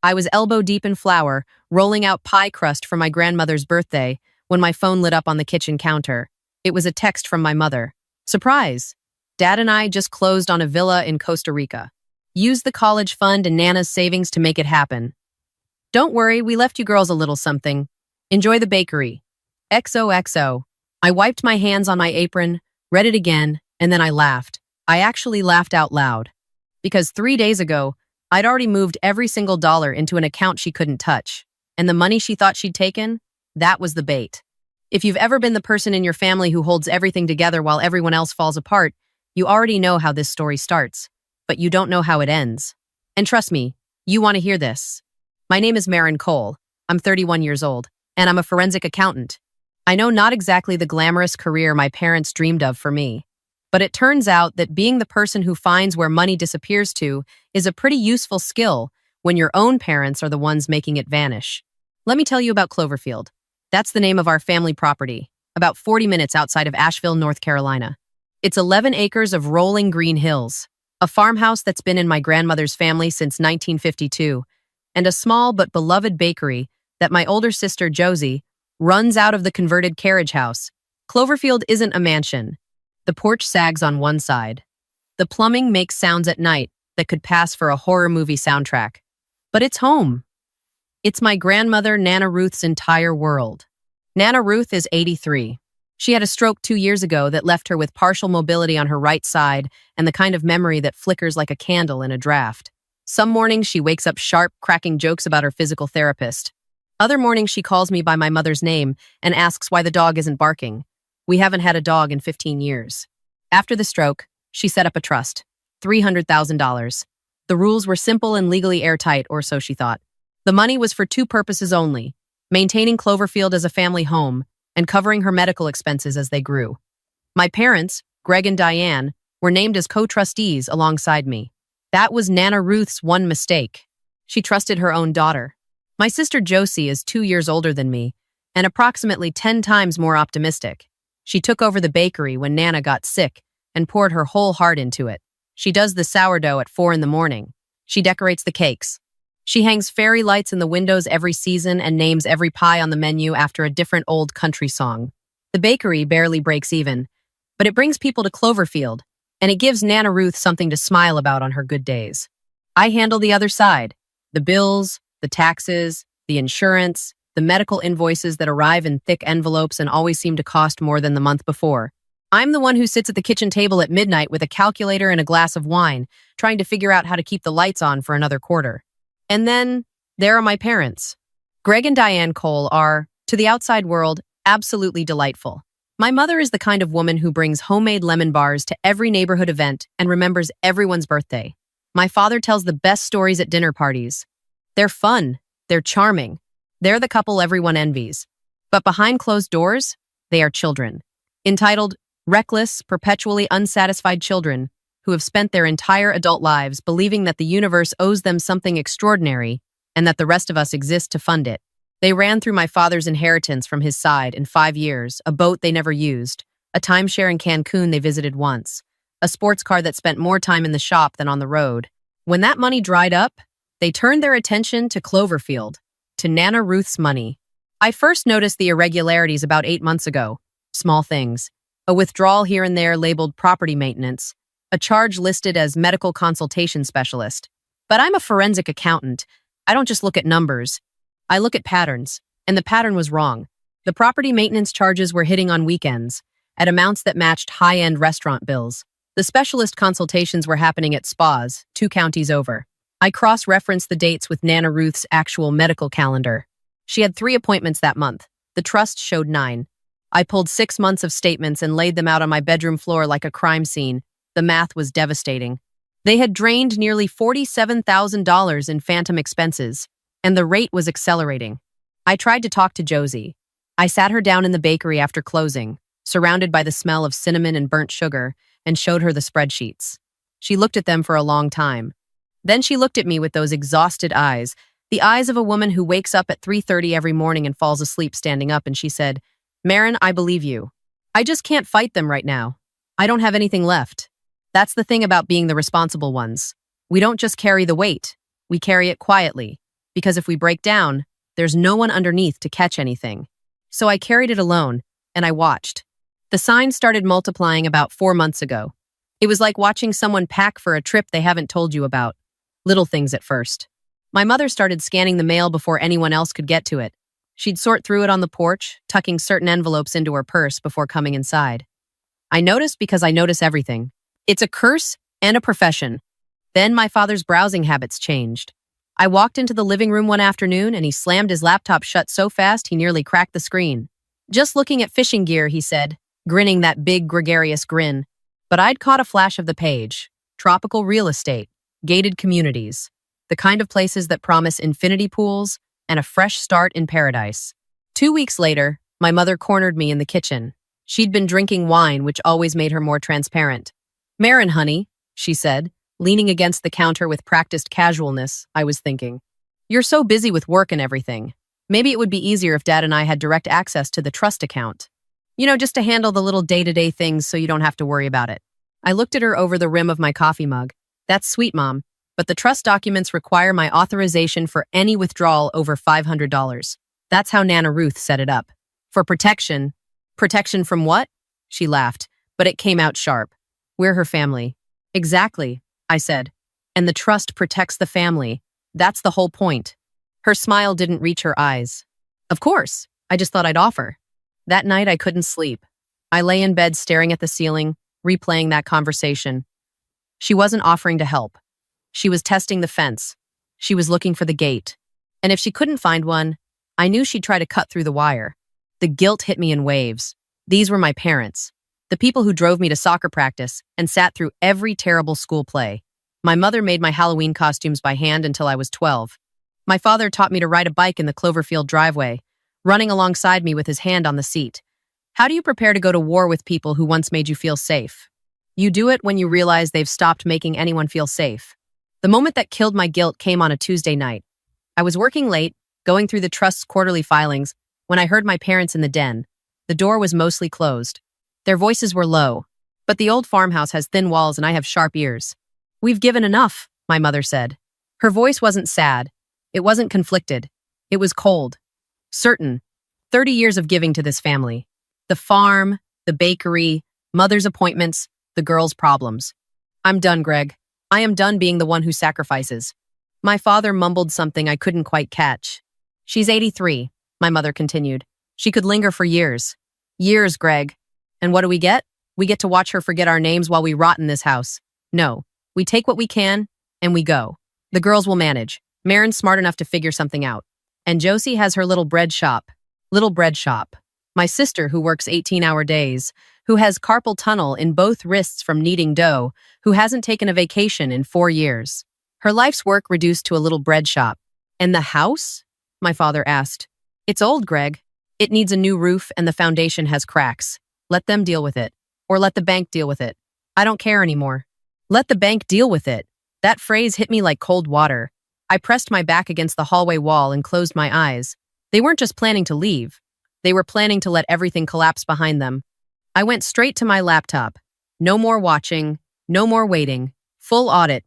I was elbow deep in flour, rolling out pie crust for my grandmother's birthday, when my phone lit up on the kitchen counter. It was a text from my mother. Surprise! Dad and I just closed on a villa in Costa Rica. Use the college fund and Nana's savings to make it happen. Don't worry, we left you girls a little something. Enjoy the bakery. XOXO. I wiped my hands on my apron, read it again, and then I laughed. I actually laughed out loud. Because 3 days ago, I'd already moved every single dollar into an account she couldn't touch. And the money she thought she'd taken, that was the bait. If you've ever been the person in your family who holds everything together while everyone else falls apart, you already know how this story starts, but you don't know how it ends. And trust me, you want to hear this. My name is Maren Cole. I'm 31 years old, and I'm a forensic accountant. I know not exactly the glamorous career my parents dreamed of for me, but it turns out that being the person who finds where money disappears to is a pretty useful skill when your own parents are the ones making it vanish. Let me tell you about Cloverfield. That's the name of our family property, about 40 minutes outside of Asheville, North Carolina. It's 11 acres of rolling green hills, a farmhouse that's been in my grandmother's family since 1952, and a small but beloved bakery that my older sister, Josie, runs out of the converted carriage house. Cloverfield isn't a mansion. The porch sags on one side. The plumbing makes sounds at night that could pass for a horror movie soundtrack. But it's home. It's my grandmother, Nana Ruth's entire world. Nana Ruth is 83. She had a stroke 2 years ago that left her with partial mobility on her right side and the kind of memory that flickers like a candle in a draft. Some mornings she wakes up sharp, cracking jokes about her physical therapist. Other mornings she calls me by my mother's name and asks why the dog isn't barking. We haven't had a dog in 15 years. After the stroke, she set up a trust. $300,000. The rules were simple and legally airtight, or so she thought. The money was for two purposes only: maintaining Cloverfield as a family home and covering her medical expenses as they grew. My parents, Greg and Diane, were named as co-trustees alongside me. That was Nana Ruth's one mistake. She trusted her own daughter. My sister Josie is 2 years older than me and approximately 10 times more optimistic. She took over the bakery when Nana got sick and poured her whole heart into it. She does the sourdough at 4 in the morning. She decorates the cakes. She hangs fairy lights in the windows every season and names every pie on the menu after a different old country song. The bakery barely breaks even, but it brings people to Cloverfield, and it gives Nana Ruth something to smile about on her good days. I handle the other side: the bills, the taxes, the insurance, the medical invoices that arrive in thick envelopes and always seem to cost more than the month before. I'm the one who sits at the kitchen table at midnight with a calculator and a glass of wine, trying to figure out how to keep the lights on for another quarter. And then, there are my parents. Greg and Diane Cole are, to the outside world, absolutely delightful. My mother is the kind of woman who brings homemade lemon bars to every neighborhood event and remembers everyone's birthday. My father tells the best stories at dinner parties. They're fun. They're charming. They're the couple everyone envies. But behind closed doors, they are children. Entitled, reckless, perpetually unsatisfied children who have spent their entire adult lives believing that the universe owes them something extraordinary and that the rest of us exist to fund it. They ran through my father's inheritance from his side in 5 years, a boat they never used, a timeshare in Cancun they visited once, a sports car that spent more time in the shop than on the road. When that money dried up, they turned their attention to Cloverfield, to Nana Ruth's money. I first noticed the irregularities about 8 months ago. Small things. A withdrawal here and there labeled property maintenance, a charge listed as medical consultation specialist. But I'm a forensic accountant. I don't just look at numbers. I look at patterns, and the pattern was wrong. The property maintenance charges were hitting on weekends, at amounts that matched high-end restaurant bills. The specialist consultations were happening at spas, 2 counties over. I cross-referenced the dates with Nana Ruth's actual medical calendar. She had 3 appointments that month. The trust showed 9. I pulled 6 months of statements and laid them out on my bedroom floor like a crime scene. The math was devastating. They had drained nearly $47,000 in phantom expenses, and the rate was accelerating. I tried to talk to Josie. I sat her down in the bakery after closing, surrounded by the smell of cinnamon and burnt sugar, and showed her the spreadsheets. She looked at them for a long time. Then she looked at me with those exhausted eyes, the eyes of a woman who wakes up at 3:30 every morning and falls asleep standing up, and she said, "Maren, I believe you. I just can't fight them right now. I don't have anything left." That's the thing about being the responsible ones. We don't just carry the weight. We carry it quietly. because if we break down, there's no one underneath to catch anything. So I carried it alone, and I watched. The signs started multiplying about 4 months ago. It was like watching someone pack for a trip they haven't told you about. Little things at first. My mother started scanning the mail before anyone else could get to it. She'd sort through it on the porch, tucking certain envelopes into her purse before coming inside. I noticed because I notice everything. It's a curse and a profession. Then my father's browsing habits changed. I walked into the living room one afternoon and he slammed his laptop shut so fast he nearly cracked the screen. "Just looking at fishing gear," he said, grinning that big gregarious grin. But I'd caught a flash of the page. Tropical real estate, gated communities, the kind of places that promise infinity pools and a fresh start in paradise. 2 weeks later, my mother cornered me in the kitchen. She'd been drinking wine, which always made her more transparent. "Maren, honey," she said, leaning against the counter with practiced casualness. I was thinking, "You're so busy with work and everything. Maybe it would be easier if Dad and I had direct access to the trust account. Just to handle the little day-to-day things so you don't have to worry about it." I looked at her over the rim of my coffee mug. "That's sweet, Mom, but the trust documents require my authorization for any withdrawal over $500. That's how Nana Ruth set it up. For protection." "Protection from what?" She laughed, but it came out sharp. "We're her family." "Exactly," I said. "And the trust protects the family. That's the whole point." Her smile didn't reach her eyes. "Of course, I just thought I'd offer." That night I couldn't sleep. I lay in bed staring at the ceiling, replaying that conversation. She wasn't offering to help. She was testing the fence. She was looking for the gate. And if she couldn't find one, I knew she'd try to cut through the wire. The guilt hit me in waves. These were my parents, the people who drove me to soccer practice and sat through every terrible school play. My mother made my Halloween costumes by hand until I was 12. My father taught me to ride a bike in the Cloverfield driveway, running alongside me with his hand on the seat. How do you prepare to go to war with people who once made you feel safe? You do it when you realize they've stopped making anyone feel safe. The moment that killed my guilt came on a Tuesday night. I was working late, going through the trust's quarterly filings, when I heard my parents in the den. The door was mostly closed. Their voices were low, but the old farmhouse has thin walls and I have sharp ears. "We've given enough," my mother said. Her voice wasn't sad. It wasn't conflicted. It was cold. Certain. 30 years of giving to this family. The farm, the bakery, mother's appointments, the girls' problems. "I'm done, Greg. I am done being the one who sacrifices." My father mumbled something I couldn't quite catch. "She's 83, my mother continued. "She could linger for years. Years, Greg. And what do we get? We get to watch her forget our names while we rot in this house. No, we take what we can, and we go. The girls will manage. Maren's smart enough to figure something out. And Josie has her little bread shop. Little bread shop. My sister, who works 18-hour days, who has carpal tunnel in both wrists from kneading dough, who hasn't taken a vacation in 4 years. Her life's work reduced to a little bread shop. And the house?" my father asked. "It's old, Greg. It needs a new roof and the foundation has cracks. Let them deal with it. Or let the bank deal with it. I don't care anymore." Let the bank deal with it. That phrase hit me like cold water. I pressed my back against the hallway wall and closed my eyes. They weren't just planning to leave. They were planning to let everything collapse behind them. I went straight to my laptop. No more watching, no more waiting. Full audit.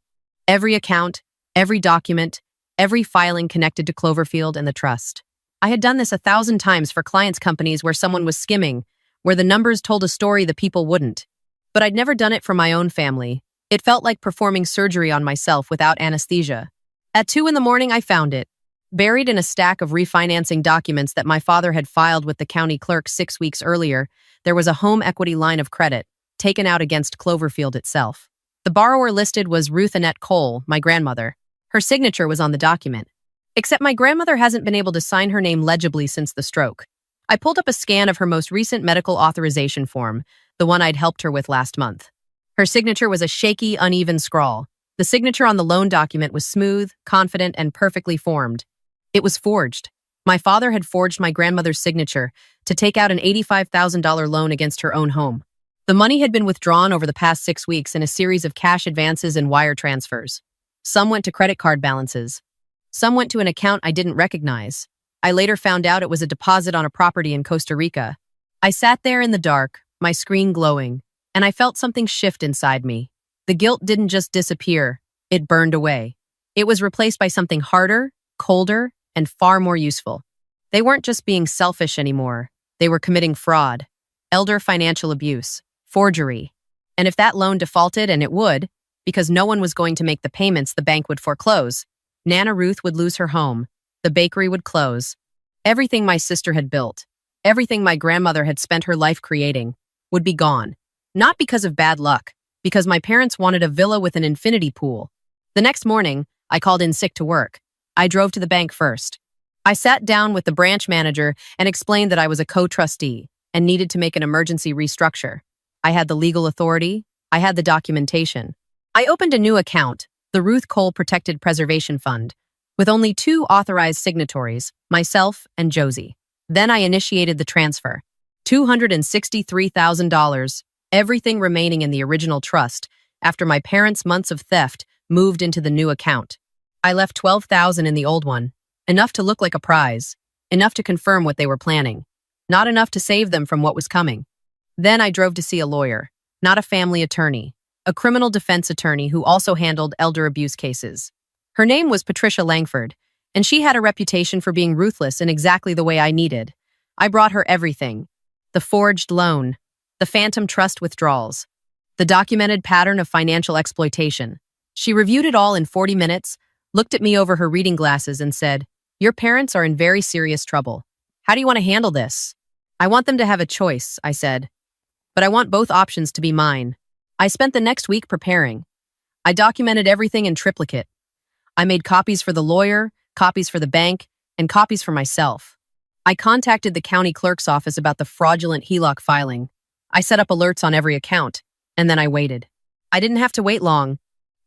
Every account, every document, every filing connected to Cloverfield and the trust. I had done this 1,000 times for clients' companies where someone was skimming, where the numbers told a story the people wouldn't. But I'd never done it for my own family. It felt like performing surgery on myself without anesthesia. At 2 in the morning, I found it. Buried in a stack of refinancing documents that my father had filed with the county clerk 6 weeks earlier, there was a home equity line of credit, taken out against Cloverfield itself. The borrower listed was Ruth Annette Cole, my grandmother. Her signature was on the document. Except my grandmother hasn't been able to sign her name legibly since the stroke. I pulled up a scan of her most recent medical authorization form, the one I'd helped her with last month. Her signature was a shaky, uneven scrawl. The signature on the loan document was smooth, confident, and perfectly formed. It was forged. My father had forged my grandmother's signature to take out an $85,000 loan against her own home. The money had been withdrawn over the past 6 weeks in a series of cash advances and wire transfers. Some went to credit card balances. Some went to an account I didn't recognize. I later found out it was a deposit on a property in Costa Rica. I sat there in the dark, my screen glowing, and I felt something shift inside me. The guilt didn't just disappear, it burned away. It was replaced by something harder, colder, and far more useful. They weren't just being selfish anymore. They were committing fraud, elder financial abuse, forgery. And if that loan defaulted, and it would, because no one was going to make the payments, the bank would foreclose. Nana Ruth would lose her home. The bakery would close. Everything my sister had built, everything my grandmother had spent her life creating, would be gone. Not because of bad luck, because my parents wanted a villa with an infinity pool. The next morning, I called in sick to work. I drove to the bank first. I sat down with the branch manager and explained that I was a co-trustee and needed to make an emergency restructure. I had the legal authority. I had the documentation. I opened a new account, the Ruth Cole Protected Preservation Fund, with only 2 authorized signatories, myself and Josie. Then I initiated the transfer. $263,000, everything remaining in the original trust, after my parents' months of theft moved into the new account. I left $12,000 in the old one, enough to look like a prize, enough to confirm what they were planning, not enough to save them from what was coming. Then I drove to see a lawyer, not a family attorney, a criminal defense attorney who also handled elder abuse cases. Her name was Patricia Langford, and she had a reputation for being ruthless in exactly the way I needed. I brought her everything: the forged loan, the phantom trust withdrawals, the documented pattern of financial exploitation. She reviewed it all in 40 minutes, looked at me over her reading glasses and said, "Your parents are in very serious trouble. How do you want to handle this?" "I want them to have a choice," I said. "But I want both options to be mine." I spent the next week preparing. I documented everything in triplicate. I made copies for the lawyer, copies for the bank, and copies for myself. I contacted the county clerk's office about the fraudulent HELOC filing. I set up alerts on every account, and then I waited. I didn't have to wait long.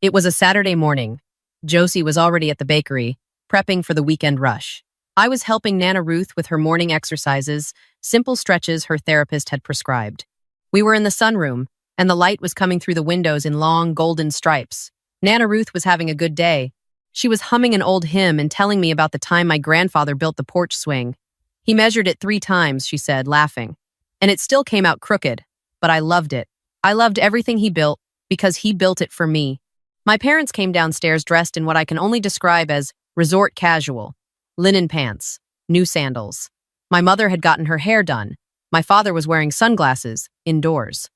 It was a Saturday morning. Josie was already at the bakery, prepping for the weekend rush. I was helping Nana Ruth with her morning exercises, simple stretches her therapist had prescribed. We were in the sunroom, and the light was coming through the windows in long, golden stripes. Nana Ruth was having a good day. She was humming an old hymn and telling me about the time my grandfather built the porch swing. He measured it 3 times, she said, laughing. And it still came out crooked, but I loved it. I loved everything he built because he built it for me. My parents came downstairs dressed in what I can only describe as resort casual. Linen pants, new sandals. My mother had gotten her hair done. My father was wearing sunglasses, indoors.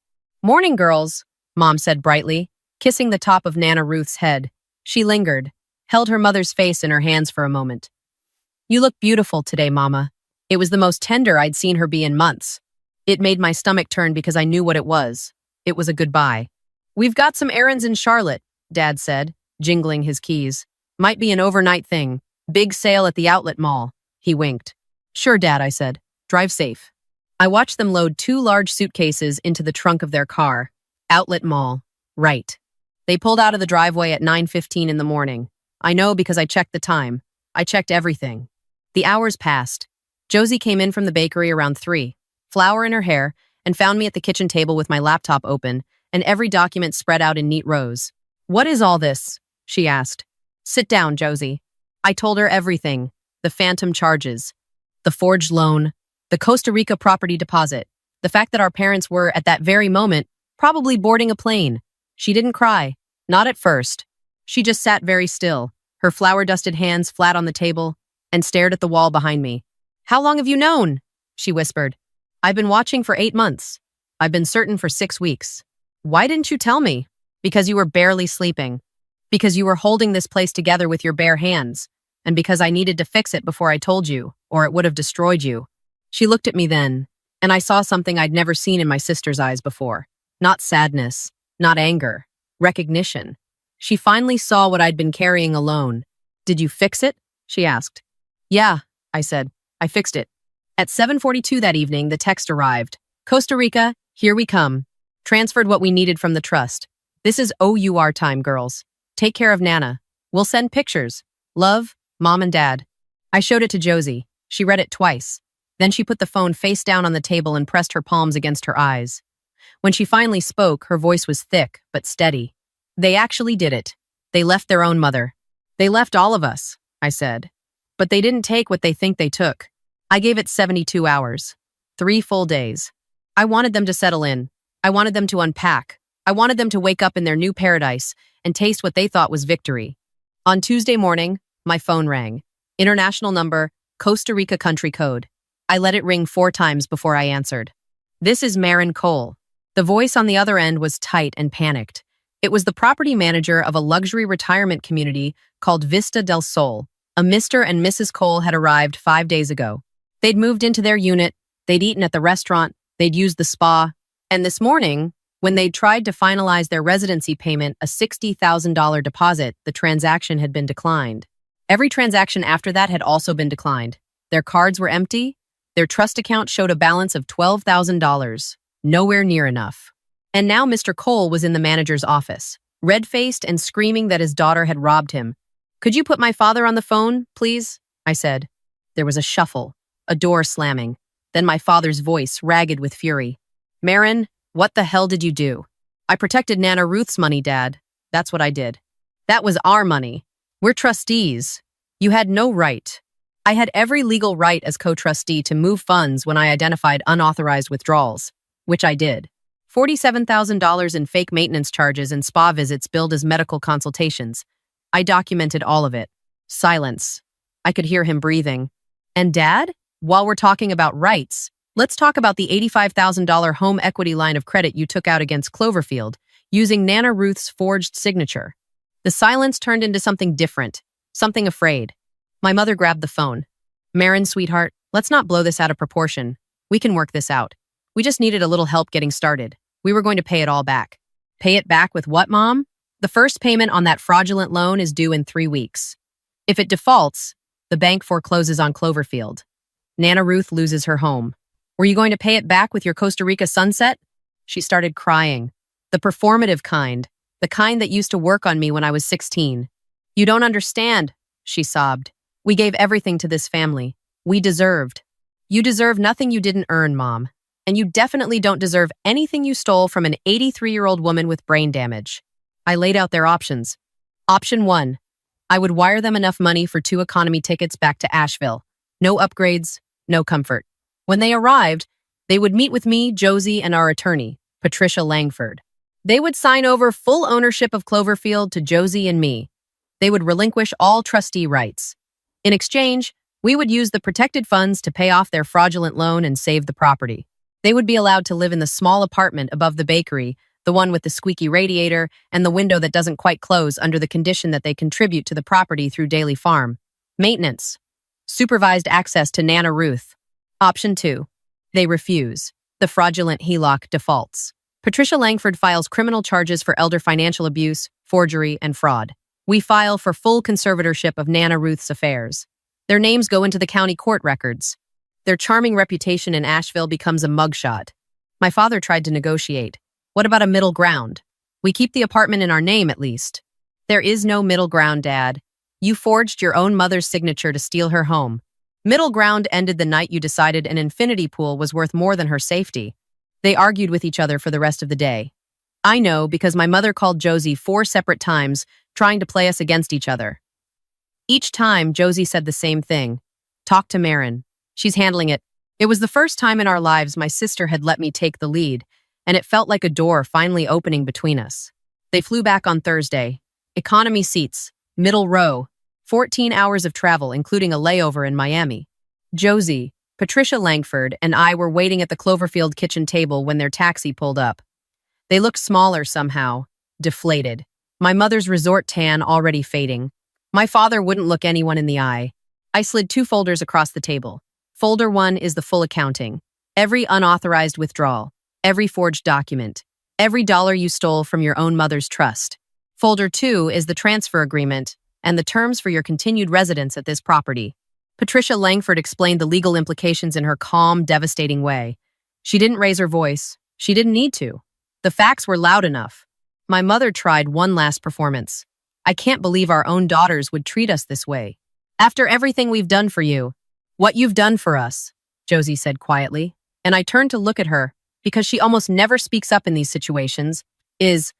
"Morning, girls," Mom said brightly, kissing the top of Nana Ruth's head. She lingered, held her mother's face in her hands for a moment. "You look beautiful today, Mama." It was the most tender I'd seen her be in months. It made my stomach turn because I knew what it was. It was a goodbye. "We've got some errands in Charlotte," Dad said, jingling his keys. "Might be an overnight thing. Big sale at the outlet mall." He winked. "Sure, Dad," I said. "Drive safe." I watched them load 2 large suitcases into the trunk of their car. Outlet mall. Right. They pulled out of the driveway at 9:15 in the morning. I know because I checked the time. I checked everything. The hours passed. Josie came in from the bakery around 3, flour in her hair, and found me at the kitchen table with my laptop open and every document spread out in neat rows. "What is all this?" she asked. "Sit down, Josie." I told her everything: the phantom charges, the forged loan, the Costa Rica property deposit, the fact that our parents were, at that very moment, probably boarding a plane. She didn't cry. Not at first. She just sat very still, her flour-dusted hands flat on the table, and stared at the wall behind me. "How long have you known?" she whispered. "I've been watching for 8 months. I've been certain for 6 weeks. Why didn't you tell me?" "Because you were barely sleeping. Because you were holding this place together with your bare hands. And because I needed to fix it before I told you, or it would have destroyed you." She looked at me then, and I saw something I'd never seen in my sister's eyes before. Not sadness, not anger, recognition. She finally saw what I'd been carrying alone. "Did you fix it?" she asked. "Yeah," I said. "I fixed it." At 7:42 that evening, the text arrived. "Costa Rica, here we come. Transferred what we needed from the trust. This is OUR time, girls. Take care of Nana. We'll send pictures. Love, Mom and Dad." I showed it to Josie. She read it twice. Then she put the phone face down on the table and pressed her palms against her eyes. When she finally spoke, her voice was thick but steady. "They actually did it. They left their own mother. They left all of us," I said. "But they didn't take what they think they took." I gave it 72 hours. 3 full days. I wanted them to settle in. I wanted them to unpack. I wanted them to wake up in their new paradise and taste what they thought was victory. On Tuesday morning, my phone rang. International number, Costa Rica country code. I let it ring 4 times before I answered. This is Maren Cole. The voice on the other end was tight and panicked. It was the property manager of a luxury retirement community called Vista del Sol. A Mr. and Mrs. Cole had arrived 5 days ago. They'd moved into their unit, they'd eaten at the restaurant, they'd used the spa, and this morning, when they'd tried to finalize their residency payment, a $60,000 deposit, the transaction had been declined. Every transaction after that had also been declined. Their cards were empty. Their trust account showed a balance of $12,000. Nowhere near enough. And now Mr. Cole was in the manager's office, red-faced and screaming that his daughter had robbed him. "Could you put my father on the phone, please?" I said. There was a shuffle, a door slamming, then my father's voice, ragged with fury. "Maren, what the hell did you do?" "I protected Nana Ruth's money, Dad. That's what I did. That was our money. We're trustees. You had no right." I had every legal right as co-trustee to move funds when I identified unauthorized withdrawals, which I did. $47,000 in fake maintenance charges and spa visits billed as medical consultations. I documented all of it. Silence. I could hear him breathing. "And Dad, while we're talking about rights, let's talk about the $85,000 home equity line of credit you took out against Cloverfield, using Nana Ruth's forged signature." The silence turned into something different, something afraid. My mother grabbed the phone. "Maren, sweetheart, let's not blow this out of proportion. We can work this out. We just needed a little help getting started. We were going to pay it all back." "Pay it back with what, Mom?" "The first payment on that fraudulent loan is due in 3 weeks. If it defaults, the bank forecloses on Cloverfield. Nana Ruth loses her home. Were you going to pay it back with your Costa Rica sunset?" She started crying. The performative kind, the kind that used to work on me when I was 16. "You don't understand," she sobbed. "We gave everything to this family. We deserved." "You deserve nothing you didn't earn, Mom. And you definitely don't deserve anything you stole from an 83-year-old woman with brain damage." I laid out their options. Option 1. I would wire them enough money for 2 economy tickets back to Asheville. No upgrades, no comfort. When they arrived, they would meet with me, Josie, and our attorney, Patricia Langford. They would sign over full ownership of Cloverfield to Josie and me. They would relinquish all trustee rights. In exchange, we would use the protected funds to pay off their fraudulent loan and save the property. They would be allowed to live in the small apartment above the bakery, the one with the squeaky radiator and the window that doesn't quite close, under the condition that they contribute to the property through daily farm maintenance. Supervised access to Nana Ruth. Option 2. They refuse. The fraudulent HELOC defaults. Patricia Langford files criminal charges for elder financial abuse, forgery, and fraud. We file for full conservatorship of Nana Ruth's affairs. Their names go into the county court records. Their charming reputation in Asheville becomes a mugshot. My father tried to negotiate. What about a middle ground? We keep the apartment in our name, at least. There is no middle ground, Dad. You forged your own mother's signature to steal her home. Middle ground ended the night you decided an infinity pool was worth more than her safety. They argued with each other for the rest of the day. I know because my mother called Josie 4 separate times, trying to play us against each other. Each time, Josie said the same thing. "Talk to Maren. She's handling it." It was the first time in our lives my sister had let me take the lead, and it felt like a door finally opening between us. They flew back on Thursday. Economy seats, middle row, 14 hours of travel, including a layover in Miami. Josie, Patricia Langford, and I were waiting at the Cloverfield kitchen table when their taxi pulled up. They looked smaller somehow, deflated. My mother's resort tan already fading. My father wouldn't look anyone in the eye. I slid 2 folders across the table. Folder 1 is the full accounting. Every unauthorized withdrawal, every forged document, every dollar you stole from your own mother's trust. Folder 2 is the transfer agreement and the terms for your continued residence at this property. Patricia Langford explained the legal implications in her calm, devastating way. She didn't raise her voice. She didn't need to. The facts were loud enough. My mother tried one last performance. "I can't believe our own daughters would treat us this way. After everything we've done for you." "What you've done for us," Josie said quietly, and I turned to look at her, because she almost never speaks up in these situations, is,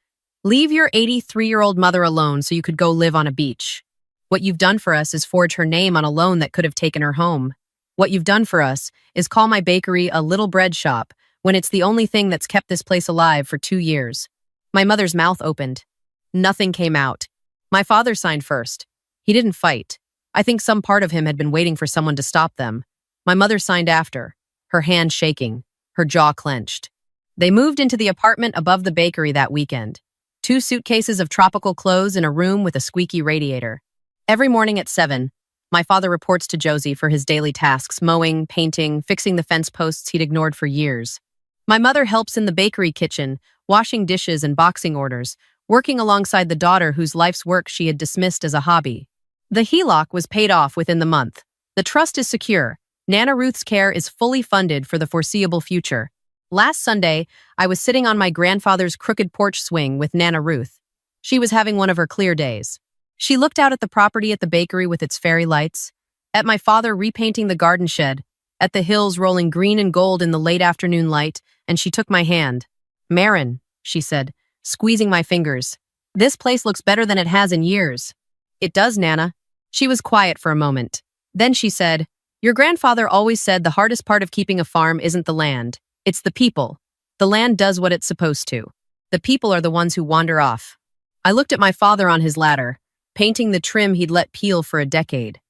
"Leave your 83-year-old mother alone so you could go live on a beach. What you've done for us is forge her name on a loan that could have taken her home. What you've done for us is call my bakery a little bread shop when it's the only thing that's kept this place alive for 2 years." My mother's mouth opened. Nothing came out. My father signed first. He didn't fight. I think some part of him had been waiting for someone to stop them. My mother signed after, her hand shaking, her jaw clenched. They moved into the apartment above the bakery that weekend. 2 suitcases of tropical clothes in a room with a squeaky radiator. Every morning at 7, my father reports to Josie for his daily tasks, mowing, painting, fixing the fence posts he'd ignored for years. My mother helps in the bakery kitchen, washing dishes and boxing orders, working alongside the daughter whose life's work she had dismissed as a hobby. The HELOC was paid off within the month. The trust is secure. Nana Ruth's care is fully funded for the foreseeable future. Last Sunday, I was sitting on my grandfather's crooked porch swing with Nana Ruth. She was having one of her clear days. She looked out at the property at the bakery with its fairy lights, at my father repainting the garden shed, at the hills rolling green and gold in the late afternoon light, and she took my hand. "Maren," she said, squeezing my fingers. "This place looks better than it has in years." "It does, Nana." She was quiet for a moment. Then she said, "Your grandfather always said the hardest part of keeping a farm isn't the land. It's the people. The land does what it's supposed to. The people are the ones who wander off." I looked at my father on his ladder, painting the trim he'd let peel for a decade.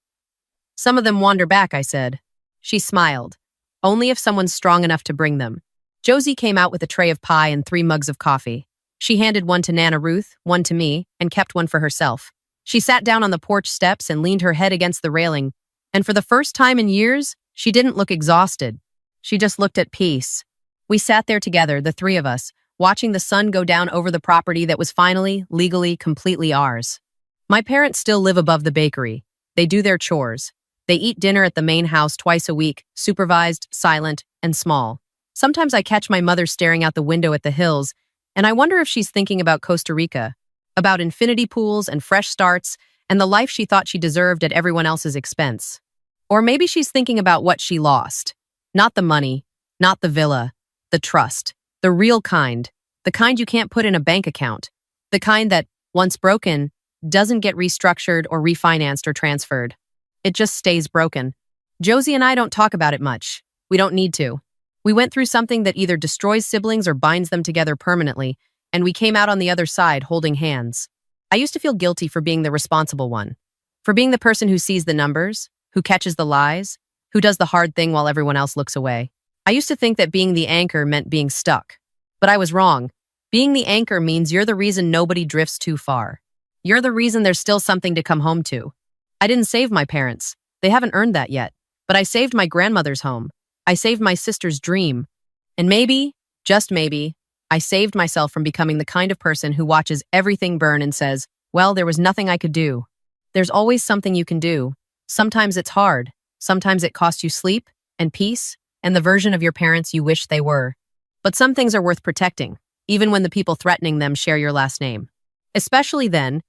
"Some of them wander back," I said. She smiled. "Only if someone's strong enough to bring them." Josie came out with a tray of pie and 3 mugs of coffee. She handed one to Nana Ruth, one to me, and kept one for herself. She sat down on the porch steps and leaned her head against the railing, and for the first time in years, she didn't look exhausted. She just looked at peace. We sat there together, the 3 of us, watching the sun go down over the property that was finally, legally, completely ours. My parents still live above the bakery. They do their chores. They eat dinner at the main house twice a week, supervised, silent, and small. Sometimes I catch my mother staring out the window at the hills, and I wonder if she's thinking about Costa Rica, about infinity pools and fresh starts, and the life she thought she deserved at everyone else's expense. Or maybe she's thinking about what she lost. Not the money, not the villa, the trust, the real kind, the kind you can't put in a bank account, the kind that, once broken, doesn't get restructured or refinanced or transferred. It just stays broken. Josie and I don't talk about it much. We don't need to. We went through something that either destroys siblings or binds them together permanently, and we came out on the other side holding hands. I used to feel guilty for being the responsible one, for being the person who sees the numbers, who catches the lies, who does the hard thing while everyone else looks away. I used to think that being the anchor meant being stuck. But I was wrong. Being the anchor means you're the reason nobody drifts too far. You're the reason there's still something to come home to. I didn't save my parents. They haven't earned that yet. But I saved my grandmother's home. I saved my sister's dream. And maybe, just maybe, I saved myself from becoming the kind of person who watches everything burn and says, "Well, there was nothing I could do." There's always something you can do. Sometimes it's hard. Sometimes it costs you sleep and peace and the version of your parents you wish they were. But some things are worth protecting, even when the people threatening them share your last name. Especially then,